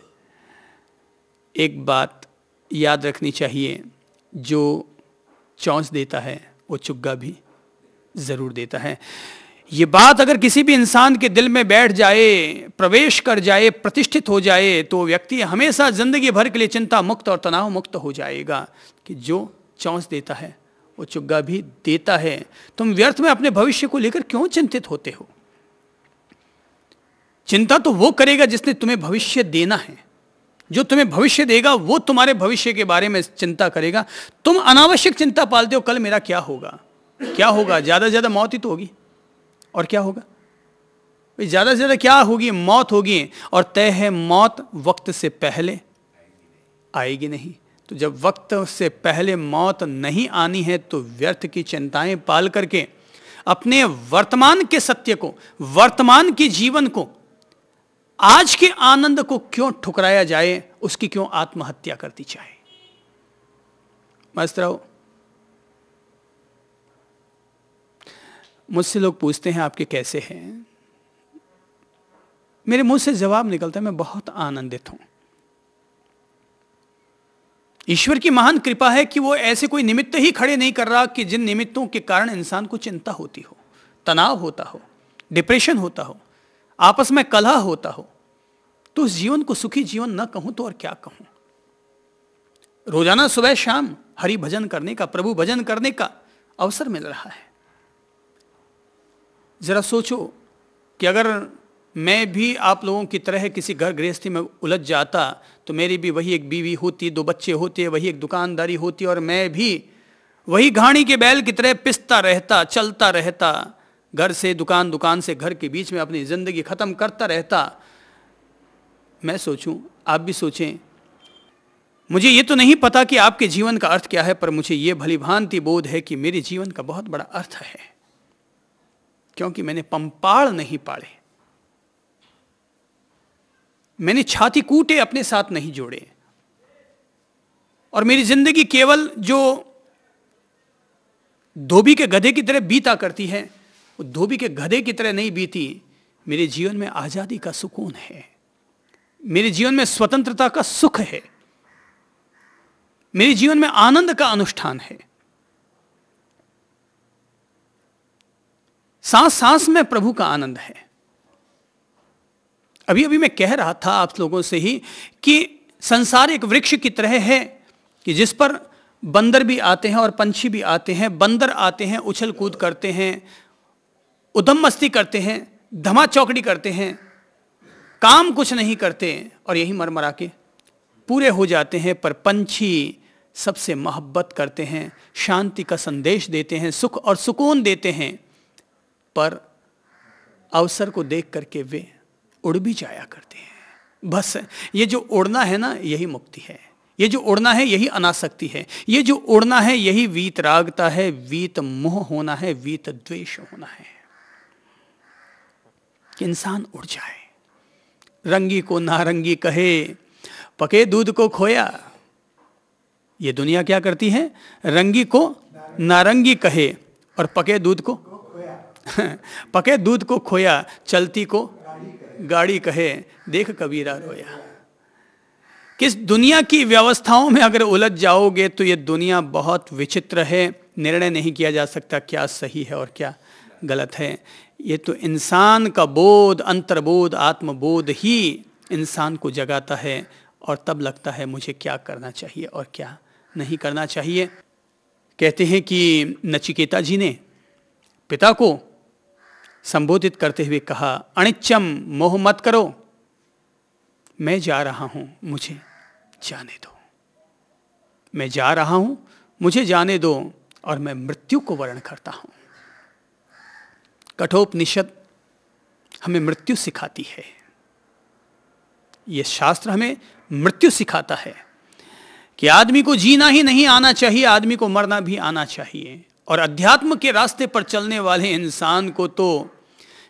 एक बात याद रखनी चाहिए, जो चौंस देता है वो चुग्गा भी जरूर देता है। ये बात अगर किसी भी इंसान के दिल में बैठ जाए, प्रवेश कर जाए, प्रतिष्ठित हो जाए, तो व्यक्ति हमेशा जिंदगी भर के लिए चिंता मुक्त और तनाव मुक्त हो जाएगा कि जो चौंस देता है वो चुग्गा भी देता है। तुम व्यर्थ में अपने भविष्य को लेकर क्यों चिंतित होते हो? चिंता तो वो करेगा जिसने तुम्हें भविष्य देना है। जो तुम्हें भविष्य देगा वो तुम्हारे भविष्य के बारे में चिंता करेगा। तुम अनावश्यक चिंता पालते हो, कल मेरा क्या होगा, क्या होगा, ज्यादा से ज्यादा मौत ही तो होगी, और क्या होगा? ज्यादा से ज्यादा क्या होगी? मौत होगी, और तय है मौत वक्त से पहले आएगी नहीं। तो जब वक्त से पहले मौत नहीं आनी है तो व्यर्थ की चिंताएं पाल करके अपने वर्तमान के सत्य को, वर्तमान के जीवन को, आज के आनंद को क्यों ठुकराया जाए, उसकी क्यों आत्महत्या करती जाए? मस्त रहो। मुझसे लोग पूछते हैं आपके कैसे हैं, मेरे मुंह से जवाब निकलता है मैं बहुत आनंदित हूं। ईश्वर की महान कृपा है कि वो ऐसे कोई निमित्त ही खड़े नहीं कर रहा कि जिन निमित्तों के कारण इंसान को चिंता होती हो, तनाव होता हो, डिप्रेशन होता हो, आपस में कलह होता हो। तो उस जीवन को सुखी जीवन न कहूं तो और क्या कहूं। रोजाना सुबह शाम हरि भजन करने का, प्रभु भजन करने का अवसर मिल रहा है। जरा सोचो कि अगर मैं भी आप लोगों की तरह किसी घर गृहस्थी में उलझ जाता तो मेरी भी वही एक बीवी होती, 2 बच्चे होते, वही एक दुकानदारी होती, और मैं भी वही घाणी के बैल की तरह पिसता रहता, चलता रहता, घर से दुकान, दुकान से घर के बीच में अपनी जिंदगी खत्म करता रहता। मैं सोचूं, आप भी सोचें। मुझे ये तो नहीं पता कि आपके जीवन का अर्थ क्या है, पर मुझे ये भली भांति बोध है कि मेरे जीवन का बहुत बड़ा अर्थ है, क्योंकि मैंने पंपाड़ नहीं पाड़े, मैंने छाती कूटे अपने साथ नहीं जोड़े, और मेरी जिंदगी केवल जो धोबी के गधे की तरह बीता करती है, वो धोबी के गधे की तरह नहीं बीती। मेरे जीवन में आजादी का सुकून है, मेरे जीवन में स्वतंत्रता का सुख है, मेरे जीवन में आनंद का अनुष्ठान है। सांस सांस में प्रभु का आनंद है। अभी अभी मैं कह रहा था आप लोगों से ही कि संसार एक वृक्ष की तरह है कि जिस पर बंदर भी आते हैं और पंछी भी आते हैं। बंदर आते हैं, उछल कूद करते हैं, उधम मस्ती करते हैं, धमा चौकड़ी करते हैं, काम कुछ नहीं करते और यही मरमरा के पूरे हो जाते हैं। पर पंछी सबसे मोहब्बत करते हैं, शांति का संदेश देते हैं, सुख और सुकून देते हैं, पर अवसर को देख करके वे उड़ भी जाया करते हैं। बस ये जो उड़ना है ना, यही मुक्ति है। ये जो उड़ना है यही अनासक्ति है। ये जो उड़ना है यही वीतरागता है, वीत मोह होना है, वीत द्वेष होना है। कि इंसान उड़ जाए। रंगी को नारंगी कहे, पके दूध को खोया। ये दुनिया क्या करती है? रंगी को नारंगी कहे और पके दूध को पके दूध को खोया, चलती को गाड़ी कहे, देख कबीरा रोया। किस दुनिया की व्यवस्थाओं में अगर उलझ जाओगे तो ये दुनिया बहुत विचित्र है। निर्णय नहीं किया जा सकता क्या सही है और क्या गलत है। ये तो इंसान का बोध, अंतर्बोध, आत्मबोध ही इंसान को जगाता है और तब लगता है मुझे क्या करना चाहिए और क्या नहीं करना चाहिए। कहते हैं कि नचिकेता जी ने पिता को संबोधित करते हुए कहा, अनिच्चम मोह मत करो, मैं जा रहा हूं, मुझे जाने दो। मैं जा रहा हूं, मुझे जाने दो, और मैं मृत्यु को वर्ण करता हूं। कठोपनिषद हमें मृत्यु सिखाती है। यह शास्त्र हमें मृत्यु सिखाता है कि आदमी को जीना ही नहीं आना चाहिए, आदमी को मरना भी आना चाहिए। और अध्यात्म के रास्ते पर चलने वाले इंसान को तो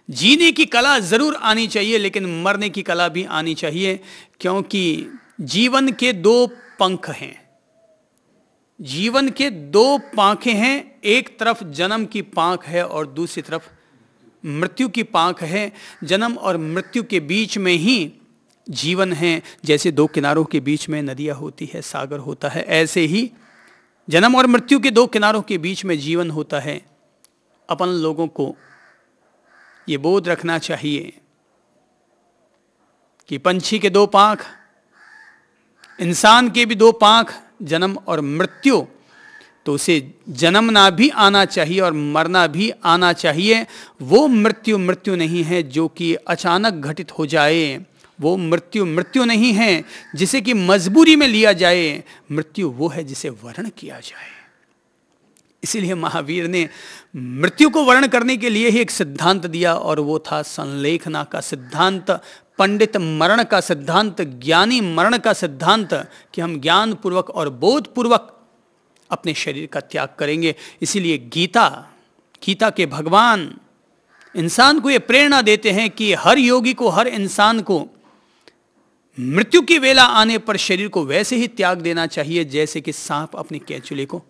जीने की कला जरूर आनी चाहिए, लेकिन मरने की कला भी आनी चाहिए, क्योंकि जीवन के दो पंख हैं, जीवन के दो पांखें हैं। एक तरफ जन्म की पांख है और दूसरी तरफ मृत्यु की पांख है। जन्म और मृत्यु के बीच में ही जीवन है। जैसे दो किनारों के बीच में नदियां होती है, सागर होता है, ऐसे ही जन्म और मृत्यु के दो किनारों के बीच में जीवन होता है। अपन लोगों को ये बोध रखना चाहिए कि पंछी के दो पांख, इंसान के भी दो पांख, जन्म और मृत्यु। तो उसे जन्मना भी आना चाहिए और मरना भी आना चाहिए। वो मृत्यु मृत्यु नहीं है जो कि अचानक घटित हो जाए, वो मृत्यु मृत्यु नहीं है जिसे कि मजबूरी में लिया जाए। मृत्यु वो है जिसे वर्ण किया जाए। इसीलिए महावीर ने मृत्यु को वर्ण करने के लिए ही एक सिद्धांत दिया और वो था संलेखना का सिद्धांत, पंडित मरण का सिद्धांत, ज्ञानी मरण का सिद्धांत, कि हम ज्ञान पूर्वक और बोध पूर्वक अपने शरीर का त्याग करेंगे। इसीलिए गीता के भगवान इंसान को ये प्रेरणा देते हैं कि हर योगी को, हर इंसान को मृत्यु की वेला आने पर शरीर को वैसे ही त्याग देना चाहिए जैसे कि सांप अपनी केंचुली को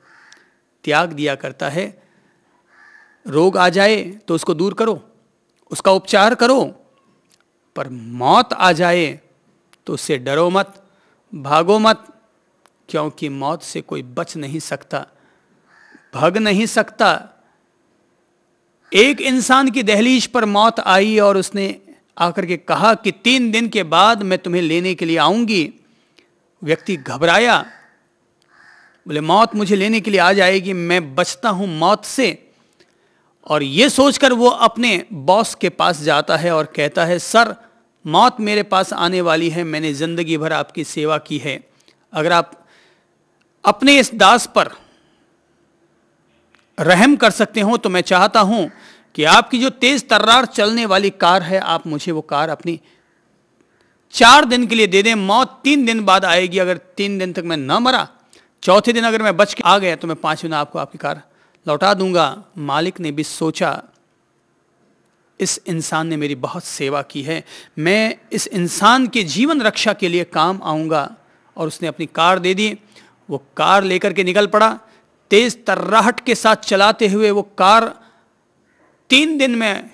त्याग दिया करता है। रोग आ जाए तो उसको दूर करो, उसका उपचार करो, पर मौत आ जाए तो उससे डरो मत, भागो मत, क्योंकि मौत से कोई बच नहीं सकता, भाग नहीं सकता। एक इंसान की दहलीज पर मौत आई और उसने आकर के कहा कि 3 दिन के बाद मैं तुम्हें लेने के लिए आऊंगी। व्यक्ति घबराया, बोले मौत मुझे लेने के लिए आ जाएगी, मैं बचता हूं मौत से। और यह सोचकर वो अपने बॉस के पास जाता है और कहता है, सर मौत मेरे पास आने वाली है, मैंने जिंदगी भर आपकी सेवा की है, अगर आप अपने इस दास पर रहम कर सकते हो तो मैं चाहता हूं कि आपकी जो तेज तर्रार चलने वाली कार है, आप मुझे वो कार अपनी 4 दिन के लिए दे दें। मौत 3 दिन बाद आएगी, अगर 3 दिन तक मैं न मरा, चौथे दिन अगर मैं बच के आ गया तो मैं 5वें दिन आपको आपकी कार लौटा दूंगा। मालिक ने भी सोचा, इस इंसान ने मेरी बहुत सेवा की है, मैं इस इंसान के जीवन रक्षा के लिए काम आऊंगा। और उसने अपनी कार दे दी। वो कार लेकर के निकल पड़ा, तेज तर्राहट के साथ चलाते हुए वो कार 3 दिन में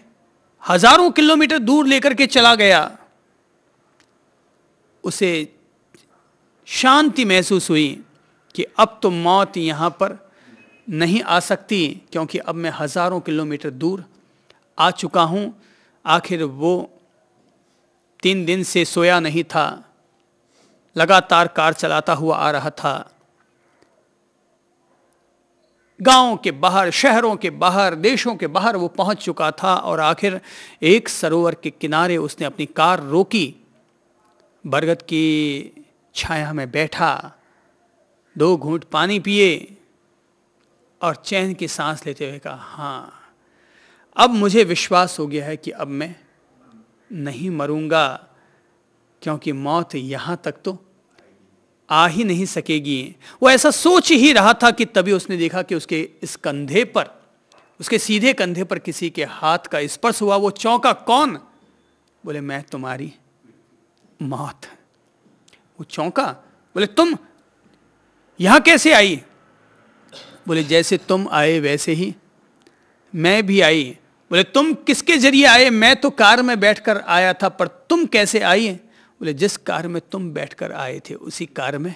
हजारों किलोमीटर दूर लेकर के चला गया। उसे शांति महसूस हुई कि अब तो मौत यहां पर नहीं आ सकती, क्योंकि अब मैं हजारों किलोमीटर दूर आ चुका हूं। आखिर वो 3 दिन से सोया नहीं था, लगातार कार चलाता हुआ आ रहा था। गांवों के बाहर, शहरों के बाहर, देशों के बाहर वो पहुंच चुका था और आखिर एक सरोवर के किनारे उसने अपनी कार रोकी, बरगद की छाया में बैठा, 2 घूंट पानी पिए और चैन की सांस लेते हुए कहा, हाँ अब मुझे विश्वास हो गया है कि अब मैं नहीं मरूंगा, क्योंकि मौत यहां तक तो आ ही नहीं सकेगी। वो ऐसा सोच ही रहा था कि तभी उसने देखा कि उसके इस कंधे पर, उसके सीधे कंधे पर किसी के हाथ का स्पर्श हुआ। वो चौंका, कौन? बोले मैं तुम्हारी मौत। वो चौंका, बोले तुम यहां कैसे आई? बोले जैसे तुम आए वैसे ही मैं भी आई। बोले तुम किसके जरिए आए? मैं तो कार में बैठकर आया था, पर तुम कैसे आई? बोले जिस कार में तुम बैठकर आए थे उसी कार में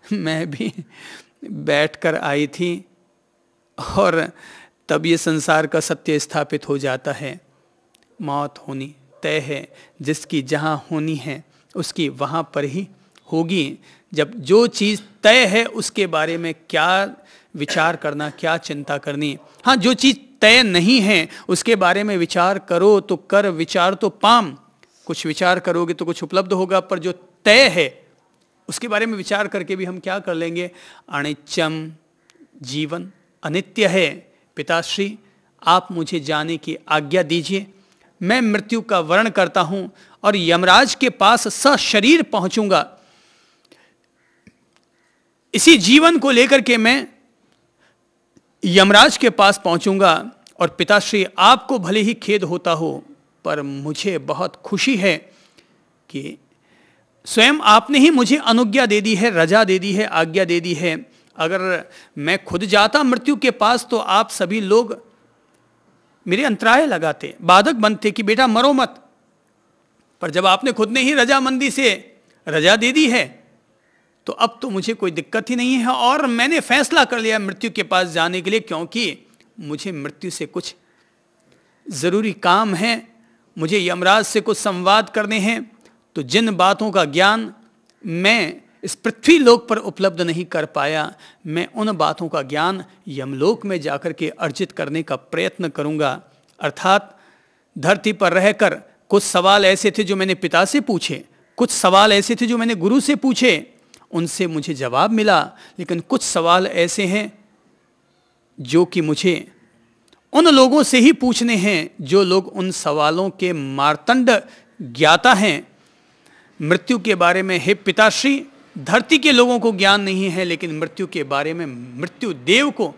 मैं भी बैठकर आई थी। और तब ये संसार का सत्य स्थापित हो जाता है, मौत होनी तय है, जिसकी जहाँ होनी है उसकी वहाँ पर ही होगी। जब जो चीज़ तय है उसके बारे में क्या विचार करना, क्या चिंता करनी। हाँ, जो चीज़ तय नहीं है उसके बारे में विचार करो तो कर विचार तो पाम। कुछ विचार करोगे तो कुछ उपलब्ध होगा, पर जो तय है उसके बारे में विचार करके भी हम क्या कर लेंगे? अनित्यम, जीवन अनित्य है। पिताश्री आप मुझे जाने की आज्ञा दीजिए, मैं मृत्यु का वर्ण करता हूं और यमराज के पास सशरीर पहुंचूंगा। इसी जीवन को लेकर के मैं यमराज के पास पहुंचूंगा। और पिताश्री आपको भले ही खेद होता हो, पर मुझे बहुत खुशी है कि स्वयं आपने ही मुझे अनुज्ञा दे दी है, रजा दे दी है, आज्ञा दे दी है। अगर मैं खुद जाता मृत्यु के पास तो आप सभी लोग मेरे अंतराय लगाते, बाधक बनते कि बेटा मरो मत। पर जब आपने खुद ने ही रजामंदी से रजा दे दी है तो अब तो मुझे कोई दिक्कत ही नहीं है, और मैंने फैसला कर लिया मृत्यु के पास जाने के लिए, क्योंकि मुझे मृत्यु से कुछ जरूरी काम है, मुझे यमराज से कुछ संवाद करने हैं। तो जिन बातों का ज्ञान मैं इस पृथ्वी लोक पर उपलब्ध नहीं कर पाया, मैं उन बातों का ज्ञान यमलोक में जाकर के अर्जित करने का प्रयत्न करूंगा। अर्थात धरती पर रहकर कुछ सवाल ऐसे थे जो मैंने पिता से पूछे, कुछ सवाल ऐसे थे जो मैंने गुरु से पूछे, उनसे मुझे जवाब मिला, लेकिन कुछ सवाल ऐसे हैं जो कि मुझे उन लोगों से ही पूछने हैं जो लोग उन सवालों के मार्तंड ज्ञाता हैं। मृत्यु के बारे में हे पिताश्री, धरती के लोगों को ज्ञान नहीं है, लेकिन मृत्यु के बारे में मृत्यु देव को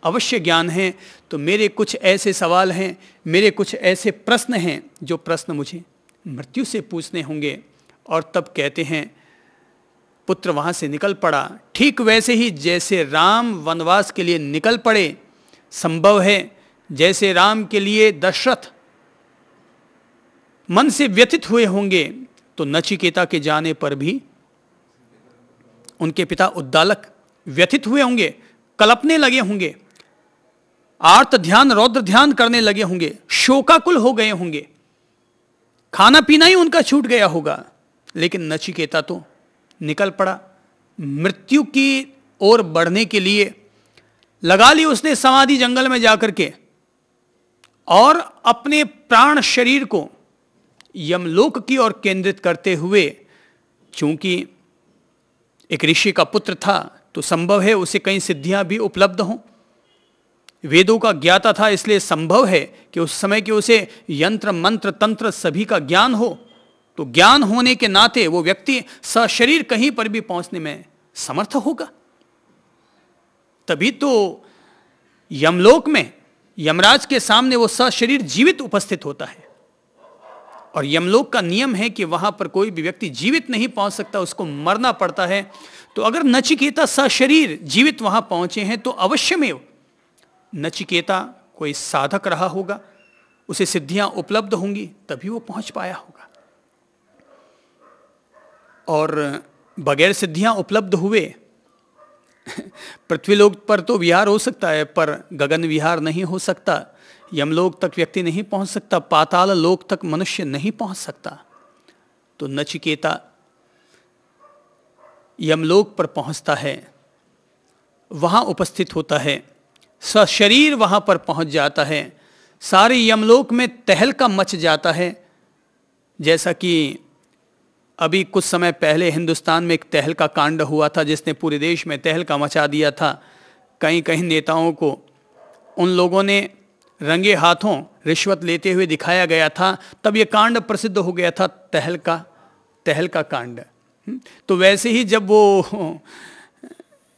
अवश्य ज्ञान है। तो मेरे कुछ ऐसे सवाल हैं, मेरे कुछ ऐसे प्रश्न हैं जो प्रश्न मुझे मृत्यु से पूछने होंगे। और तब कहते हैं पुत्र वहां से निकल पड़ा, ठीक वैसे ही जैसे राम वनवास के लिए निकल पड़े। संभव है जैसे राम के लिए दशरथ मन से व्यथित हुए होंगे, तो नचिकेता के जाने पर भी उनके पिता उद्दालक व्यथित हुए होंगे, कलपने लगे होंगे, आर्त ध्यान रौद्र ध्यान करने लगे होंगे, शोकाकुल हो गए होंगे, खाना पीना ही उनका छूट गया होगा। लेकिन नचिकेता तो निकल पड़ा मृत्यु की ओर बढ़ने के लिए। लगा ली उसने समाधि जंगल में जाकर के, और अपने प्राण शरीर को यमलोक की ओर केंद्रित करते हुए, चूंकि एक ऋषि का पुत्र था तो संभव है उसे कई सिद्धियां भी उपलब्ध हों, वेदों का ज्ञाता था, इसलिए संभव है कि उस समय के उसे यंत्र मंत्र तंत्र सभी का ज्ञान हो। तो ज्ञान होने के नाते वो व्यक्ति सशरीर कहीं पर भी पहुंचने में समर्थ होगा। तभी तो यमलोक में यमराज के सामने वो सशरीर जीवित उपस्थित होता है। और यमलोक का नियम है कि वहां पर कोई भी व्यक्ति जीवित नहीं पहुंच सकता, उसको मरना पड़ता है। तो अगर नचिकेता सशरीर जीवित वहां पहुंचे हैं तो अवश्यमेव नचिकेता कोई साधक रहा होगा, उसे सिद्धियां उपलब्ध होंगी, तभी वो पहुंच पाया होगा। और बगैर सिद्धियां उपलब्ध हुए पृथ्वीलोक पर तो विहार हो सकता है, पर गगन विहार नहीं हो सकता। यमलोक तक व्यक्ति नहीं पहुंच सकता, पाताल लोक तक मनुष्य नहीं पहुंच सकता। तो नचिकेता यमलोक पर पहुंचता है, वहां उपस्थित होता है, सशरीर वहां पर पहुंच जाता है। सारे यमलोक में तहलका मच जाता है। जैसा कि अभी कुछ समय पहले हिंदुस्तान में एक तहलका कांड हुआ था जिसने पूरे देश में तहलका मचा दिया था। कहीं कहीं नेताओं को उन लोगों ने रंगे हाथों रिश्वत लेते हुए दिखाया गया था, तब ये कांड प्रसिद्ध हो गया था, तहलका कांड। तो वैसे ही जब वो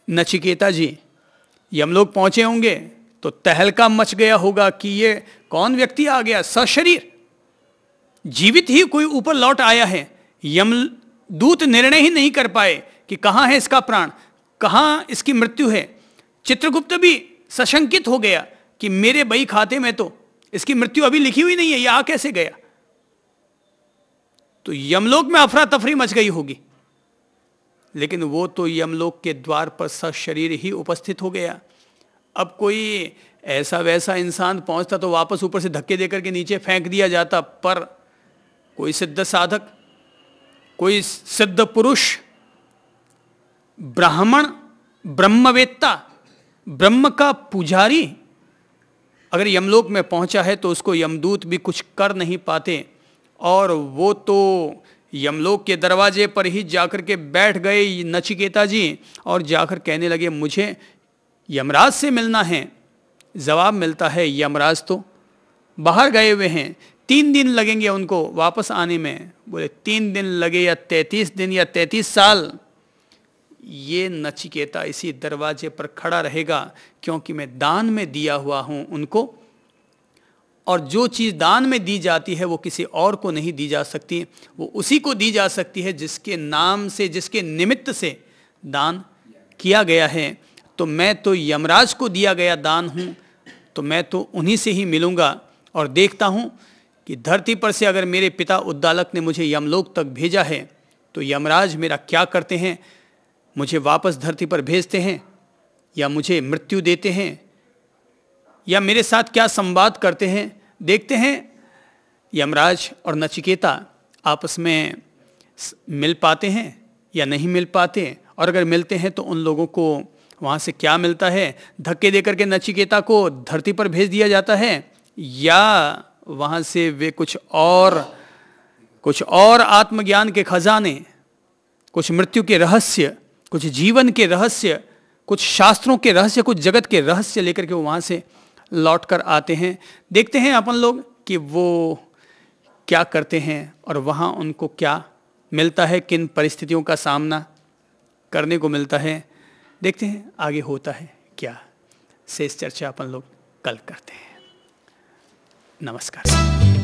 नचिकेता जी यमलोक पहुंचे होंगे तो तहलका मच गया होगा कि ये कौन व्यक्ति आ गया, सशरीर जीवित ही कोई ऊपर लौट आया है। यमदूत निर्णय ही नहीं कर पाए कि कहां है इसका प्राण, कहां इसकी मृत्यु है। चित्रगुप्त भी सशंकित हो गया कि मेरे बही खाते में तो इसकी मृत्यु अभी लिखी हुई नहीं है, यह आ कैसे गया। तो यमलोक में अफरा तफरी मच गई होगी, लेकिन वो तो यमलोक के द्वार पर सशरीर ही उपस्थित हो गया। अब कोई ऐसा वैसा इंसान पहुंचता तो वापस ऊपर से धक्के देकर के नीचे फेंक दिया जाता, पर कोई सिद्ध साधक, कोई सिद्ध पुरुष, ब्राह्मण, ब्रह्मवेत्ता, ब्रह्म का पुजारी अगर यमलोक में पहुंचा है तो उसको यमदूत भी कुछ कर नहीं पाते। और वो तो यमलोक के दरवाजे पर ही जाकर के बैठ गए नचिकेता जी, और जाकर कहने लगे मुझे यमराज से मिलना है। जवाब मिलता है यमराज तो बाहर गए हुए हैं, 3 दिन लगेंगे उनको वापस आने में। बोले 3 दिन लगे या 33 दिन या 33 साल, ये नचिकेता इसी दरवाजे पर खड़ा रहेगा, क्योंकि मैं दान में दिया हुआ हूं उनको। और जो चीज़ दान में दी जाती है वो किसी और को नहीं दी जा सकती, वो उसी को दी जा सकती है जिसके नाम से, जिसके निमित्त से दान किया गया है। तो मैं तो यमराज को दिया गया दान हूँ, तो मैं तो उन्हीं से ही मिलूँगा। और देखता हूँ कि धरती पर से अगर मेरे पिता उद्दालक ने मुझे यमलोक तक भेजा है तो यमराज मेरा क्या करते हैं, मुझे वापस धरती पर भेजते हैं या मुझे मृत्यु देते हैं या मेरे साथ क्या संवाद करते हैं। देखते हैं यमराज और नचिकेता आपस में मिल पाते हैं या नहीं मिल पाते, और अगर मिलते हैं तो उन लोगों को वहाँ से क्या मिलता है। धक्के देकर के नचिकेता को धरती पर भेज दिया जाता है या वहाँ से वे कुछ और आत्मज्ञान के खजाने, कुछ मृत्यु के रहस्य, कुछ जीवन के रहस्य, कुछ शास्त्रों के रहस्य, कुछ जगत के रहस्य लेकर के वो वहाँ से लौट कर आते हैं। देखते हैं अपन लोग कि वो क्या करते हैं और वहाँ उनको क्या मिलता है, किन परिस्थितियों का सामना करने को मिलता है। देखते हैं आगे होता है क्या। शेष चर्चा अपन लोग कल करते हैं। नमस्कार।